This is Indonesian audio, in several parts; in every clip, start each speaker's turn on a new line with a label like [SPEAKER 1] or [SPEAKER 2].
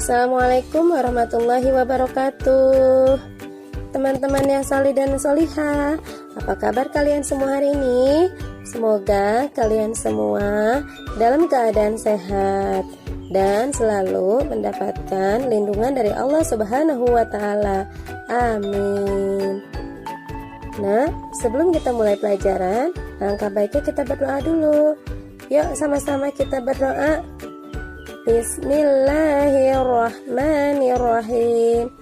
[SPEAKER 1] Assalamualaikum warahmatullahi wabarakatuh. Teman-teman yang salih dan solihah, apa kabar kalian semua hari ini? Semoga kalian semua dalam keadaan sehat dan selalu mendapatkan lindungan dari Allah Subhanahu wa Ta'ala. Amin. Nah, sebelum kita mulai pelajaran, langkah baiknya kita berdoa dulu. Yuk sama-sama kita berdoa. Bismillahirrahmanirrahim.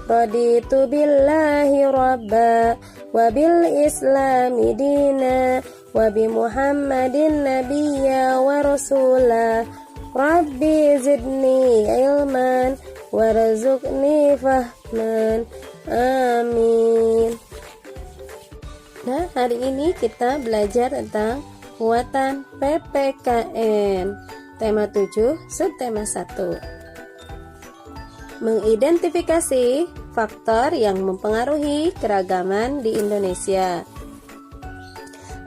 [SPEAKER 1] Raditu billahi rabba wa bil islami dina wa bi muhammadin nabiyya wa rasula. Rabbi zidni ilman warzuqni fahman. Amin. Nah, hari ini kita belajar tentang muatan PPKN. Tema 7, subtema 1. Mengidentifikasi faktor yang mempengaruhi keragaman di Indonesia.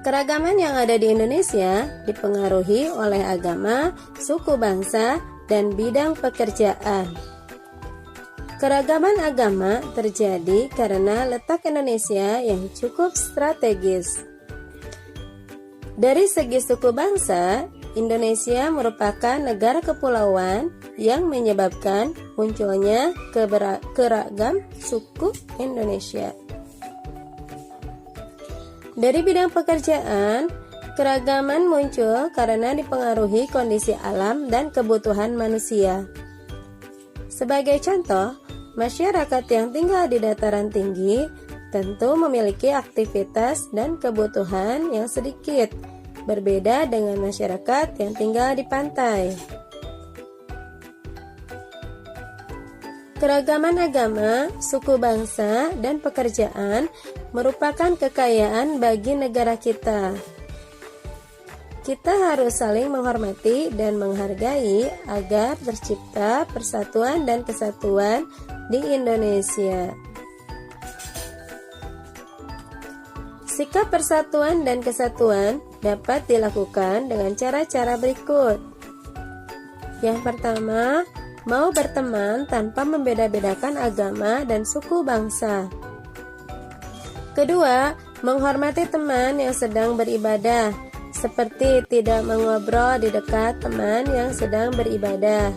[SPEAKER 1] Keragaman yang ada di Indonesia dipengaruhi oleh agama, suku bangsa, dan bidang pekerjaan. Keragaman agama terjadi karena letak Indonesia yang cukup strategis. Dari segi suku bangsa, Indonesia merupakan negara kepulauan yang menyebabkan munculnya keragam suku Indonesia. Dari bidang pekerjaan, keragaman muncul karena dipengaruhi kondisi alam dan kebutuhan manusia. Sebagai contoh, masyarakat yang tinggal di dataran tinggi tentu memiliki aktivitas dan kebutuhan yang sedikit, berbeda dengan masyarakat yang tinggal di pantai. Keragaman agama, suku bangsa, dan pekerjaan merupakan kekayaan bagi negara kita. Kita harus saling menghormati dan menghargai agar tercipta persatuan dan kesatuan di Indonesia. Sikap persatuan dan kesatuan dapat dilakukan dengan cara-cara berikut. Yang pertama, mau berteman tanpa membeda-bedakan agama dan suku bangsa. Kedua, menghormati teman yang sedang beribadah, seperti tidak mengobrol di dekat teman yang sedang beribadah.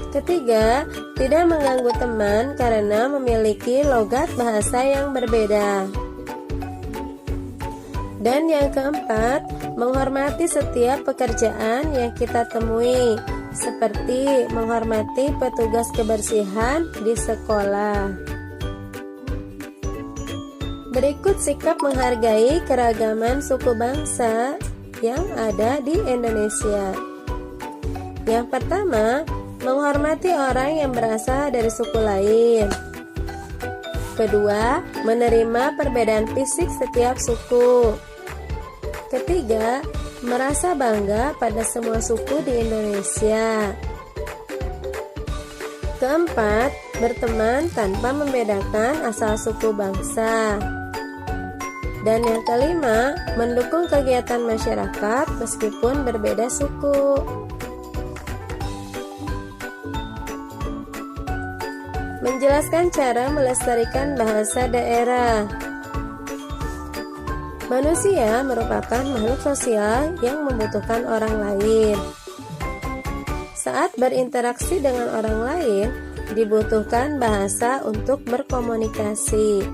[SPEAKER 1] Ketiga, tidak mengganggu teman karena memiliki logat bahasa yang berbeda. Dan yang keempat, menghormati setiap pekerjaan yang kita temui, seperti menghormati petugas kebersihan di sekolah. Berikut sikap menghargai keragaman suku bangsa yang ada di Indonesia. Yang pertama, menghormati orang yang berasal dari suku lain. Kedua, menerima perbedaan fisik setiap suku. Ketiga, merasa bangga pada semua suku di Indonesia. Keempat, berteman tanpa membedakan asal suku bangsa. Dan yang kelima, mendukung kegiatan masyarakat meskipun berbeda suku. Menjelaskan cara melestarikan bahasa daerah. Manusia merupakan makhluk sosial yang membutuhkan orang lain. Saat berinteraksi dengan orang lain, dibutuhkan bahasa untuk berkomunikasi.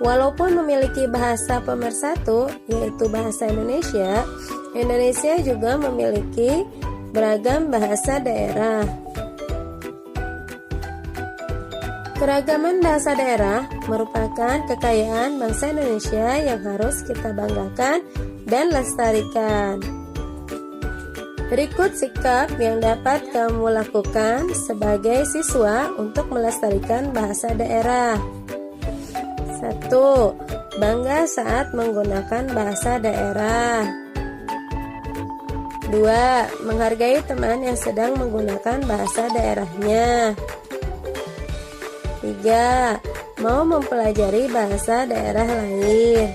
[SPEAKER 1] Walaupun memiliki bahasa pemersatu, yaitu bahasa Indonesia, Indonesia juga memiliki beragam bahasa daerah. Keragaman bahasa daerah merupakan kekayaan bangsa Indonesia yang harus kita banggakan dan lestarikan. Berikut sikap yang dapat kamu lakukan sebagai siswa untuk melestarikan bahasa daerah. 1. Bangga saat menggunakan bahasa daerah. 2. Menghargai teman yang sedang menggunakan bahasa daerahnya. 3. Mau mempelajari bahasa daerah lain.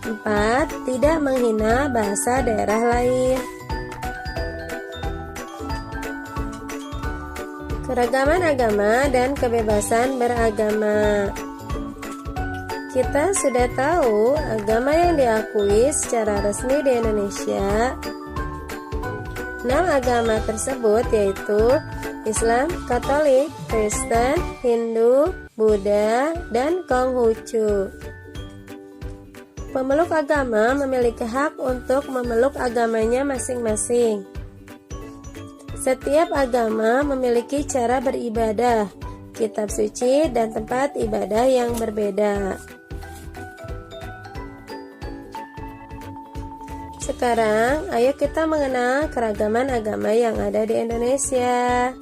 [SPEAKER 1] 4. Tidak menghina bahasa daerah lain. Keragaman agama dan kebebasan beragama. Kita sudah tahu agama yang diakui secara resmi di Indonesia. 6 agama tersebut yaitu Islam, Katolik, Kristen, Hindu, Buddha, dan Konghucu. Pemeluk agama memiliki hak untuk memeluk agamanya masing-masing. Setiap agama memiliki cara beribadah, kitab suci, dan tempat ibadah yang berbeda. Sekarang, ayo kita mengenal keragaman agama yang ada di Indonesia.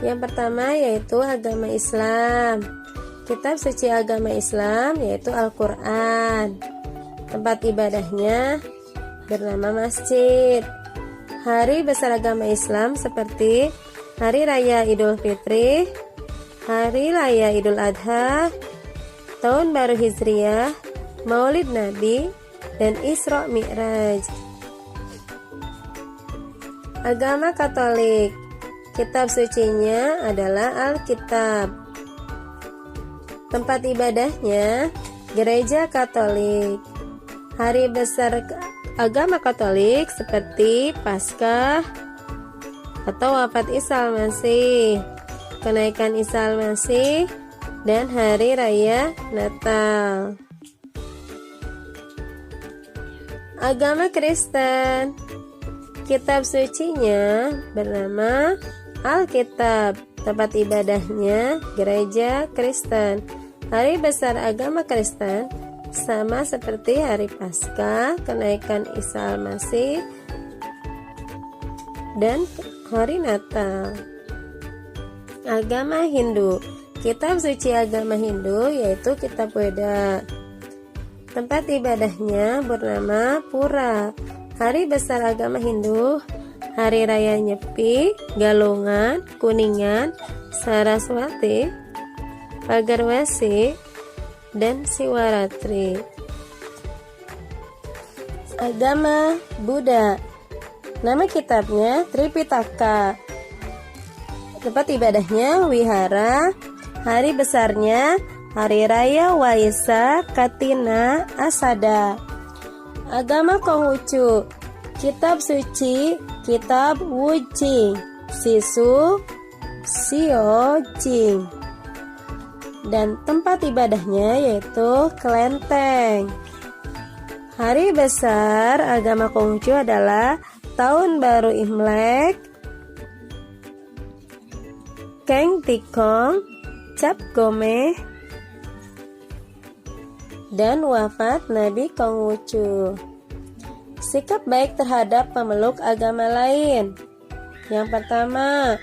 [SPEAKER 1] Yang pertama yaitu agama Islam. Kitab suci agama Islam yaitu Al-Quran. Tempat ibadahnya bernama masjid. Hari besar agama Islam seperti Hari Raya Idul Fitri, Hari Raya Idul Adha, Tahun Baru Hijriah, Maulid Nabi, dan Isra Mi'raj. Agama Katolik, kitab sucinya adalah Alkitab. Tempat ibadahnya Gereja Katolik. Hari besar agama Katolik seperti Paskah atau wafat Isa Al-Masih, kenaikan Isa Al-Masih, dan Hari Raya Natal. Agama Kristen, kitab sucinya bernama Alkitab. Tempat ibadahnya Gereja Kristen. Hari besar agama Kristen sama seperti hari Paskah, kenaikan Isa Al-Masih, dan hari Natal. Agama Hindu, kitab suci agama Hindu yaitu kitab Weda. Tempat ibadahnya bernama Pura. Hari besar agama Hindu, Hari Raya Nyepi, Galungan, Kuningan, Saraswati, Pagarwesi, dan Siwaratri. Agama Buddha, nama kitabnya Tripitaka. Tempat ibadahnya wihara. Hari besarnya Hari Raya Waisak Katina Asada. Agama Konghucu, kitab suci kitab Wujing, Sisu, Sio Jing. Dan tempat ibadahnya yaitu kelenteng. Hari besar agama Konghucu adalah Tahun Baru Imlek, Keng Tikong, Cap Gomeh, dan wafat Nabi Konghucu. Sikap baik terhadap pemeluk agama lain. Yang pertama,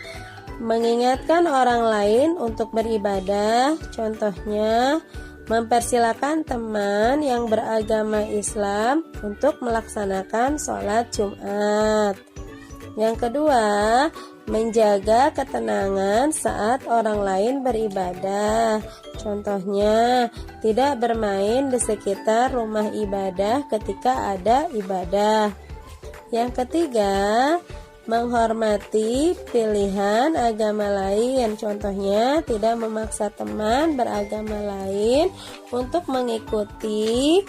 [SPEAKER 1] mengingatkan orang lain untuk beribadah. Contohnya, mempersilakan teman yang beragama Islam untuk melaksanakan sholat Jumat. Yang kedua, menjaga ketenangan saat orang lain beribadah. Contohnya, tidak bermain di sekitar rumah ibadah ketika ada ibadah. Yang ketiga, menghormati pilihan agama lain. Contohnya, tidak memaksa teman beragama lain untuk mengikuti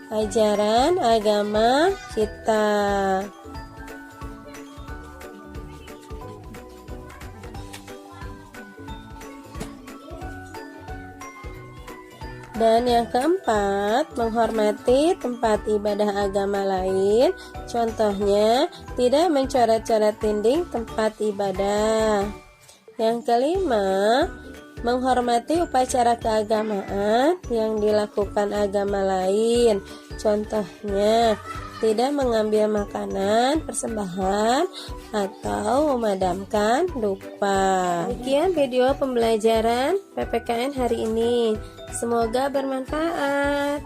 [SPEAKER 1] ajaran agama kita. Dan yang keempat, menghormati tempat ibadah agama lain. Contohnya, tidak mencoret-coret dinding tempat ibadah. Yang kelima, menghormati upacara keagamaan yang dilakukan agama lain. Contohnya, tidak mengambil makanan persembahan atau memadamkan dupa. Demikian video pembelajaran PPKN hari ini. Semoga bermanfaat.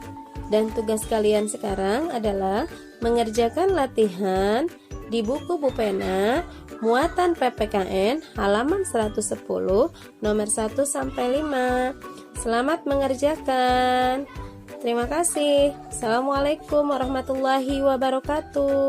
[SPEAKER 1] Dan tugas kalian sekarang adalah mengerjakan latihan di buku Bupena muatan PPKN halaman 110 nomor 1 sampai 5. Selamat mengerjakan. Terima kasih. Assalamualaikum warahmatullahi wabarakatuh.